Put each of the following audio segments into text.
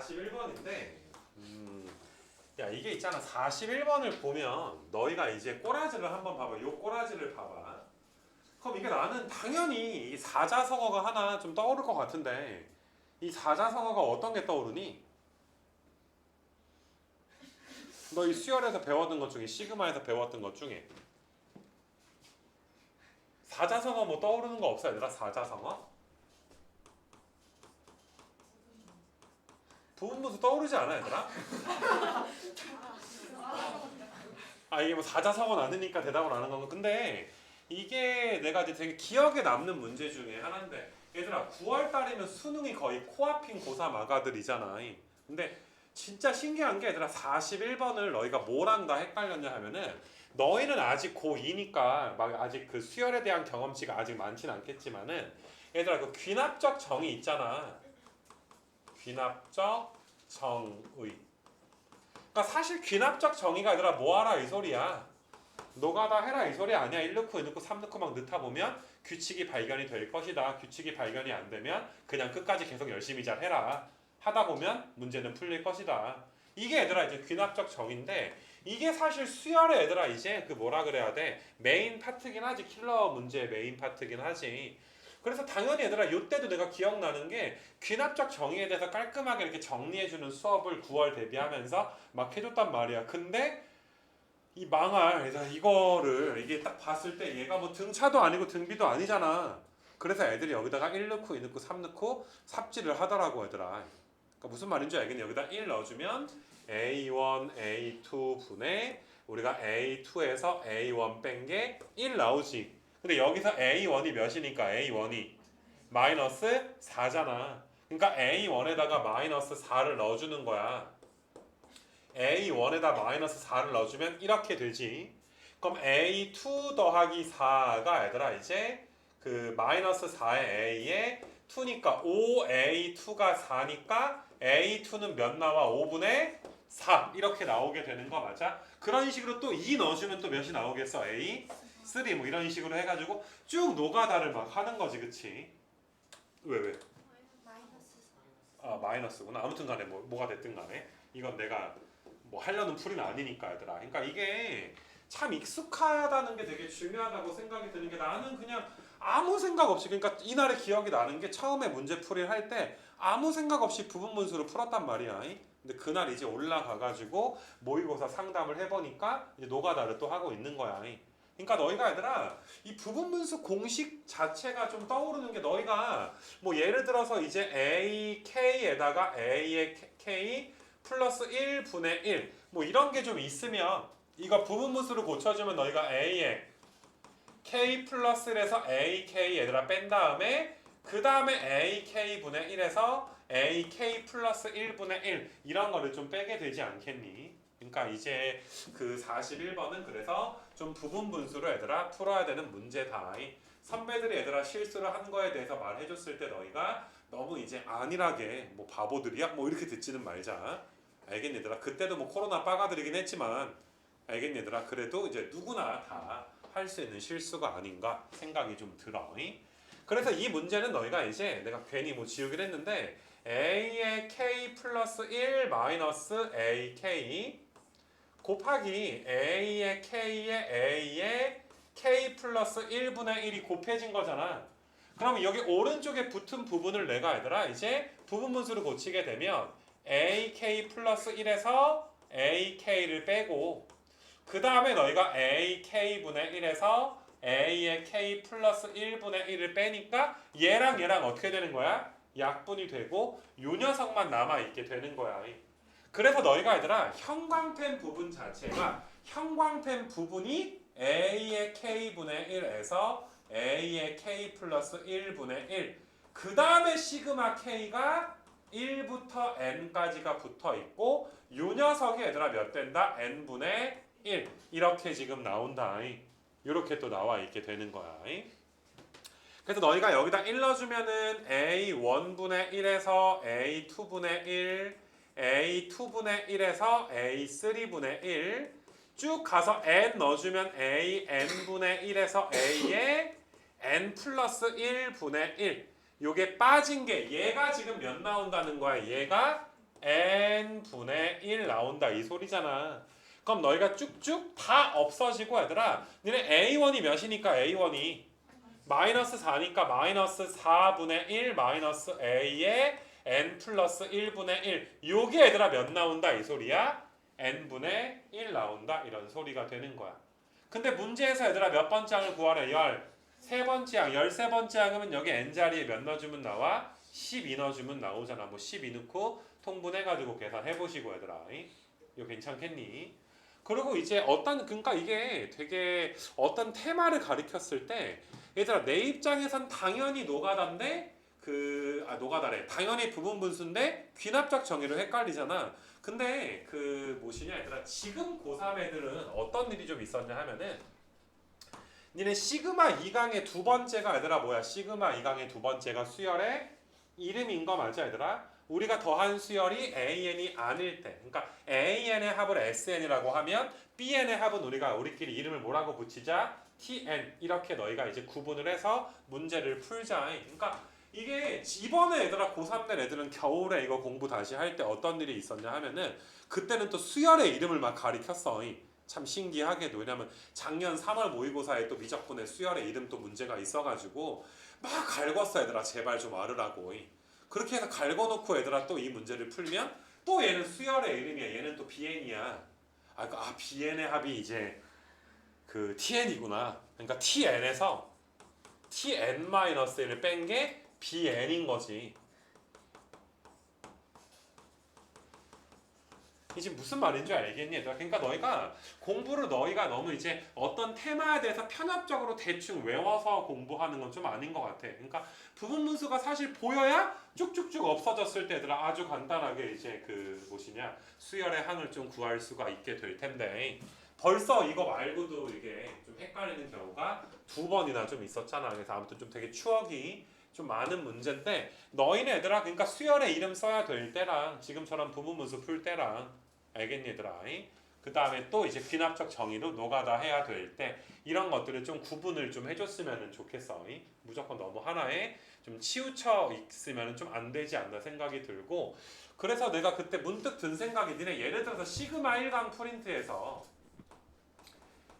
41번인데 야 이게 있잖아. 41번을 보면 너희가 이제 꼬라지를 한번 봐봐. 요 꼬라지를 봐봐. 그럼 이게 나는 당연히 이 사자성어가 하나 좀 떠오를 것 같은데 이 사자성어가 어떤 게 떠오르니? 너 이 수열에서 배웠던 것 중에 시그마에서 배웠던 것 중에 사자성어 뭐 떠오르는 거 없어 얘들아? 사자성어? 부분분수 떠오르지 않아 얘들아? 아 이게 뭐 사자성어는 아니니까 대답을 안 하는 건가? 근데 이게 내가 이제 되게 기억에 남는 문제 중에 하나인데 얘들아 9월달이면 수능이 거의 코앞인 고3 아가들이잖아. 근데 진짜 신기한 게 얘들아 41번을 너희가 뭐랑 다 헷갈렸냐 하면은 너희는 아직 고2니까 막 아직 그 수열에 대한 경험치가 아직 많진 않겠지만은 얘들아 그 귀납적 정의 있잖아. 귀납적 정의. 그러니까 사실 귀납적 정의가 얘들아 뭐하라 이 소리야. 노가다 해라 이 소리 아니야. 1 넣고 2 넣고 3 넣고 막 넣다 보면 규칙이 발견이 될 것이다. 규칙이 발견이 안 되면 그냥 끝까지 계속 열심히 잘 해라. 하다 보면 문제는 풀릴 것이다. 이게 얘들아 이제 귀납적 정의인데 이게 사실 수열의 얘들아 이제 그 뭐라 그래야 돼? 메인 파트긴 하지. 킬러 문제의 메인 파트긴 하지. 그래서 당연히 얘들아 요때도 내가 기억나는 게 귀납적 정의에 대해서 깔끔하게 이렇게 정리해주는 수업을 9월 대비하면서 막 해줬단 말이야. 근데 이 망할 얘들아 이거를 이게 딱 봤을 때 얘가 뭐 등차도 아니고 등비도 아니잖아. 그래서 애들이 여기다가 1 넣고 2 넣고 3 넣고 삽질을 하더라고 얘들아. 그러니까 무슨 말인지 알겠니? 여기다 1 넣어주면 A1, A2 분의 우리가 A2에서 A1 뺀 게 1 나오지. 근데 여기서 A1이 몇이니까 A1이 마이너스 4잖아. 그러니까 A1에다가 마이너스 4를 넣어주는 거야. A1에다 마이너스 4를 넣어주면 이렇게 되지. 그럼 A2 더하기 4가 얘들아 이제 그 마이너스 4의 A에 2니까 5A2가 4니까 A2는 몇 나와? 5분의 4 이렇게 나오게 되는 거 맞아? 그런 식으로 또 2 넣어주면 또 몇이 나오겠어? A3 뭐 이런 식으로 해가지고 쭉 노가다를 막 하는 거지 그치? 왜? 아 마이너스구나. 아무튼 간에 뭐가 됐든 간에 이건 내가 뭐 하려는 풀이는 아니니까 얘들아. 그러니까 이게 참 익숙하다는 게 되게 중요하다고 생각이 드는 게 나는 그냥 아무 생각 없이 그러니까 이날의 기억이 나는 게 처음에 문제풀이를 할 때 아무 생각 없이 부분분수를 풀었단 말이야. 근데 그날 이제 올라가가지고 모의고사 상담을 해보니까 이제 노가다를 또 하고 있는 거야. 그러니까 너희가 얘들아 이 부분분수 공식 자체가 좀 떠오르는 게 너희가 뭐 예를 들어서 이제 AK에다가 A의 K 플러스 1분의 1 뭐 이런 게 좀 있으면 이거 부분분수를 고쳐주면 너희가 A에 K 플러스 1에서 AK 얘들아 뺀 다음에 그 다음에 AK분의 1에서 AK 플러스 1분의 1 이런 거를 좀 빼게 되지 않겠니? 그러니까 이제 그 41번은 그래서 좀 부분분수로 얘들아 풀어야 되는 문제다. 선배들이 얘들아 실수를 한 거에 대해서 말해줬을 때 너희가 너무 이제 안일하게 뭐 바보들이야? 뭐 이렇게 듣지는 말자. 알겠니 얘들아? 그때도 뭐 코로나 빠가들이긴 했지만 알겠니 얘들아? 그래도 이제 누구나 다 할 수 있는 실수가 아닌가 생각이 좀 들어. 그래서 이 문제는 너희가 이제 내가 괜히 뭐 지우기를 했는데 A의 K 플러스 1 마이너스 AK 곱하기 A의 K의 A의 K 플러스 1분의 1이 곱해진 거잖아. 그러면 여기 오른쪽에 붙은 부분을 내가 얘들아 이제 부분분수를 고치게 되면 AK 플러스 1에서 AK를 빼고 그 다음에 너희가 AK분의 1에서 A의 K 플러스 1분의 1을 빼니까 얘랑 어떻게 되는 거야? 약분이 되고 요 녀석만 남아있게 되는 거야. 그래서 너희가 얘들아 형광펜 부분 자체가 형광펜 부분이 A의 K분의 1에서 A의 K 플러스 1분의 1 그 다음에 시그마 K가 1부터 N까지가 붙어있고 요 녀석이 얘들아 몇 된다? N분의 1 이렇게 지금 나온다. 이렇게 또 나와 있게 되는 거야. 그래서 너희가 여기다 1 넣어주면은 A1분의 1에서 A2분의 1 A2분의 1에서 A3분의 1 쭉 가서 N 넣어주면 AN분의 1에서 A의 N 플러스 1분의 1 요게 빠진 게 얘가 지금 몇 나온다는 거야? 얘가 n분의 1 나온다 이 소리잖아. 그럼 너희가 쭉쭉 다 없어지고 얘들아 니네 a1이 몇이니까 a1이 마이너스 4니까 마이너스 4분의 1 마이너스 a의 n 플러스 1분의 1 요게 얘들아 몇 나온다 이 소리야? n분의 1 나온다 이런 소리가 되는 거야. 근데 문제에서 얘들아 몇 번째 항을 구하래? 13번째 항 13번째 항이면 여기 n자리에 몇 넣어주면 나와? 12 넣어주면 나오잖아. 뭐 12 넣고 통분해가지고 계산해보시고 얘들아 이거 괜찮겠니? 그리고 이제 그러니까 이게 되게 어떤 테마를 가리켰을 때 얘들아 내 입장에선 당연히 노가다인데 노가다래. 당연히 부분 분수인데 귀납적 정의로 헷갈리잖아. 근데 뭐시냐 얘들아 지금 고3 애들은 어떤 일이 좀 있었냐 하면은 니네 시그마 2강의 두 번째가 얘들아 뭐야? 시그마 2강의 두 번째가 수열의 이름인 거 맞아 얘들아? 우리가 더한 수열이 AN이 아닐 때 그러니까 AN의 합을 SN이라고 하면 BN의 합은 우리끼리 이름을 뭐라고 붙이자? TN 이렇게 너희가 이제 구분을 해서 문제를 풀자. 그러니까 이게 이번에 얘들아 고3 된 애들은 겨울에 이거 공부 다시 할 때 어떤 일이 있었냐 하면은 그때는 또 수열의 이름을 막 가리켰어. 참 신기하게도 왜냐면 작년 3월 모의고사에 또 미적분의 수열의 이름 또 문제가 있어가지고 막 갈궜어 얘들아 제발 좀 알으라고. 그렇게 해서 갈궈놓고 얘들아 또 이 문제를 풀면 또 얘는 수열의 이름이야. 얘는 또 BN이야. BN의 합이 이제 TN이구나. 그러니까 TN에서 TN-1을 뺀 게 BN인 거지. 이제 무슨 말인지 알겠니 얘들아? 그러니까 너희가 공부를 너무 이제 어떤 테마에 대해서 편협적으로 대충 외워서 공부하는 건 좀 아닌 것 같아. 그러니까 부분 분수가 사실 보여야 쭉쭉쭉 없어졌을 때 얘들아 아주 간단하게 이제 수열의 항을 좀 구할 수가 있게 될 텐데 벌써 이거 말고도 이게 좀 헷갈리는 경우가 두 번이나 좀 있었잖아. 그래서 아무튼 좀 되게 추억이 좀 많은 문제인데 너희네 얘들아 그러니까 수열의 이름 써야 될 때랑 지금처럼 부분 분수 풀 때랑 알겠니 얘들아? 그 다음에 또 이제 귀납적 정의로 노가다 해야 될 때 이런 것들을 좀 구분을 좀 해줬으면 좋겠어. 무조건 너무 하나에 좀 치우쳐 있으면 좀 안 되지 않나 생각이 들고 그래서 내가 그때 문득 든 생각이 니네 예를 들어서 시그마 1강 프린트에서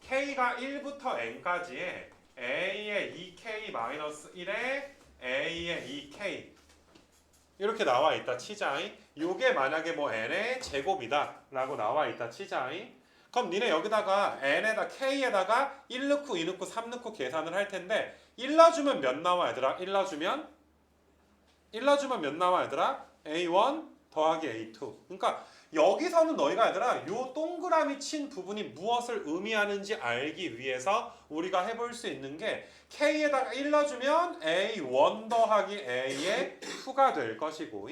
K가 1부터 N까지의 A의 2K-1에 A의 2K 이렇게 나와 있다 치자잉. 요게 만약에 뭐 n의 제곱이다 라고 나와 있다 치자잉. 그럼 니네 여기다가 n에다 k에다가 1 넣고 2 넣고 3 넣고 계산을 할 텐데 1 넣어주면 몇 나와 얘들아? 1 넣어주면 몇 나와 얘들아? A1 더하기 A2. 그러니까 여기서는 너희가 얘들아 요 동그라미 친 부분이 무엇을 의미하는지 알기 위해서 우리가 해볼 수 있는 게 K에다가 1 넣어주면 A1 더하기 A의 2가 될 것이고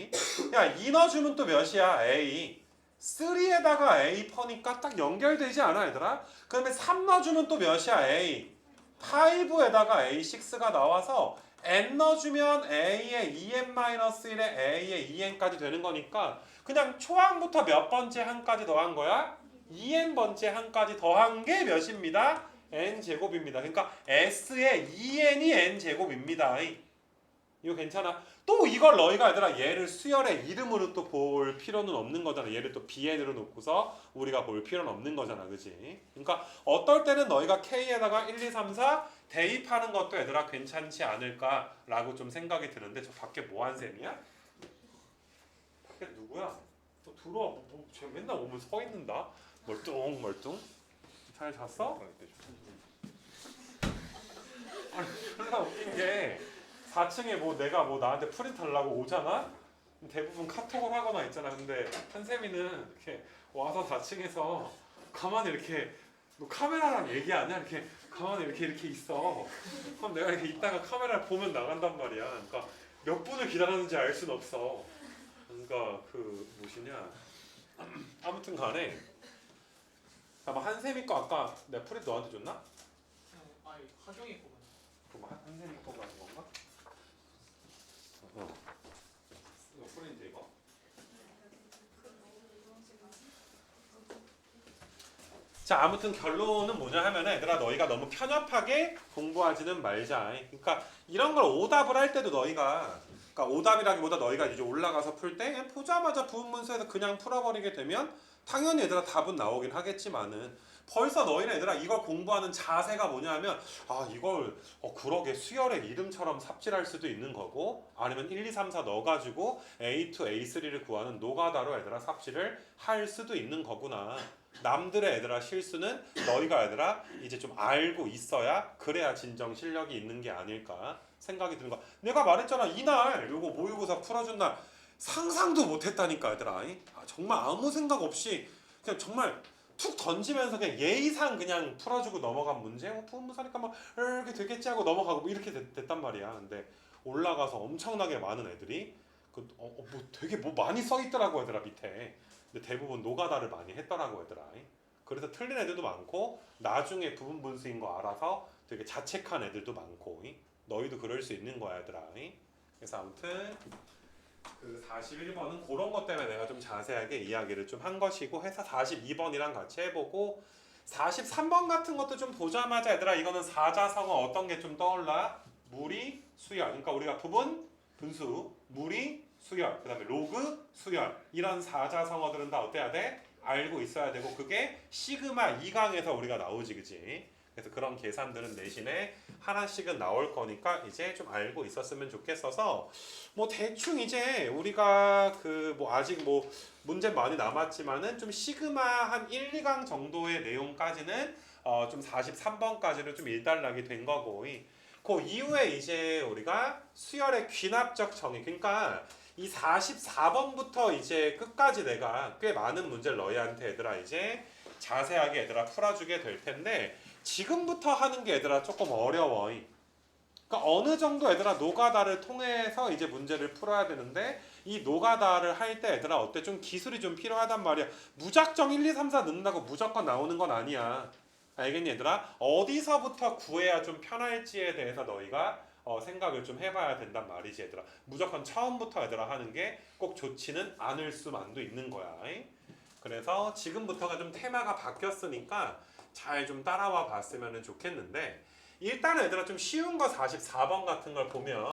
야 2 넣어주면 또 몇이야? A 3에다가 A 퍼니까 딱 연결되지 않아 얘들아? 그 다음에 3 넣어주면 또 몇이야? A 5에다가 A6가 나와서 N 넣어주면 A의 2n-1에 A의 2n까지 되는 거니까 그냥 초항부터 몇 번째 항까지 더한 거야? 2n번째 항까지 더한 게 몇입니다? n제곱입니다. 그러니까 S의 2n이 n제곱입니다. 이거 괜찮아? 또 이걸 너희가 얘들아 얘를 수열의 이름으로 또 볼 필요는 없는 거잖아. 얘를 또 BN으로 놓고서 우리가 볼 필요는 없는 거잖아. 그지? 그러니까 어떨 때는 너희가 K에다가 1, 2, 3, 4 대입하는 것도 얘들아 괜찮지 않을까라고 좀 생각이 드는데 저 밖에 뭐 한 셈이야? 밖에 누구야? 또 들어와. 쟤 맨날 오면 서 있는다. 멀뚱. 잘 잤어? 아니 졸라 웃긴 게 4층에 내가 나한테 프린트 하려고 오잖아? 대부분 카톡을 하거나 있잖아. 근데 한세미는 이렇게 와서 4층에서 가만히 이렇게 너 카메라랑 얘기하냐? 이렇게 가만히 이렇게 있어. 그럼 내가 이렇게 있다가 카메라를 보면 나간단 말이야. 그러니까 몇 분을 기다렸는지 알 수는 없어. 그러니까 뭐시냐? 아무튼 간에 한세미 거 아까 내가 프린트 너한테 줬나? 아니 하경이 거만. 그럼 한세미 거가 아닌 건가? 이거 프린트 이거? 자 아무튼 결론은 뭐냐 하면은 얘들아 너희가 너무 편협하게 공부하지는 말자. 그러니까 이런 걸 오답을 할 때도 너희가 그러니까 오답이라기보다 너희가 이제 올라가서 풀 때 그냥 보자마자 부분문서에서 그냥 풀어버리게 되면 당연히 얘들아 답은 나오긴 하겠지만은 벌써 너희는 얘들아 이걸 공부하는 자세가 뭐냐면 이걸 그러게 수열의 이름처럼 삽질할 수도 있는 거고 아니면 1, 2, 3, 4 넣어가지고 A2, A3를 구하는 노가다로 얘들아 삽질을 할 수도 있는 거구나. 남들의 얘들아 실수는 너희가 얘들아 이제 좀 알고 있어야 그래야 진정 실력이 있는 게 아닐까 생각이 드는 거야. 내가 말했잖아 이날 요거 모의고사 풀어준 날 상상도 못했다니까 얘들아. 정말 아무 생각 없이 그냥 정말 툭 던지면서 그냥 예의상 그냥 풀어주고 넘어간 문제 부분문서니까 막 이렇게 되겠지 하고 넘어가고 뭐 이렇게 됐단 말이야. 근데 올라가서 엄청나게 많은 애들이 뭐 되게 뭐 많이 써 있더라고 얘들아 밑에. 근데 대부분 노가다를 많이 했더라고 얘들아. 그래서 틀린 애들도 많고 나중에 부분 분수인 거 알아서 되게 자책한 애들도 많고 너희도 그럴 수 있는 거야 얘들아. 그래서 아무튼 그 41번은 그런 것 때문에 내가 좀 자세하게 이야기를 좀 한 것이고 해서 42번이랑 같이 해보고 43번 같은 것도 좀 보자마자 얘들아 이거는 사자성어 어떤 게 좀 떠올라? 무리, 수열. 그러니까 우리가 부분, 분수, 무리, 수열, 그 다음에 로그, 수열 이런 사자성어들은 다 어때야 돼? 알고 있어야 되고 그게 시그마 2강에서 우리가 나오지 그치? 그래서 그런 계산들은 대신에 하나씩은 나올 거니까 이제 좀 알고 있었으면 좋겠어서 뭐 대충 이제 우리가 그 뭐 아직 뭐 문제 많이 남았지만은 좀 시그마 한 1, 2강 정도의 내용까지는 좀 43번까지는 좀 일단락이 된 거고 그 이후에 이제 우리가 수열의 귀납적 정의 그러니까 이 44번부터 이제 끝까지 내가 꽤 많은 문제를 너희한테 얘들아 이제 자세하게 얘들아 풀어주게 될 텐데 지금부터 하는 게 얘들아 조금 어려워. 그러니까 어느 정도 얘들아 노가다를 통해서 이제 문제를 풀어야 되는데 이 노가다를 할 때 얘들아 어때 좀 기술이 좀 필요하단 말이야. 무작정 1, 2, 3, 4 넣는다고 무조건 나오는 건 아니야. 알겠니 얘들아? 어디서부터 구해야 좀 편할지에 대해서 너희가 생각을 좀 해봐야 된단 말이지 얘들아. 무조건 처음부터 얘들아 하는 게 꼭 좋지는 않을 수만도 있는 거야. 그래서 지금부터가 좀 테마가 바뀌었으니까 잘 좀 따라와 봤으면 좋겠는데 일단은 얘들아 좀 쉬운 거 44번 같은 걸 보면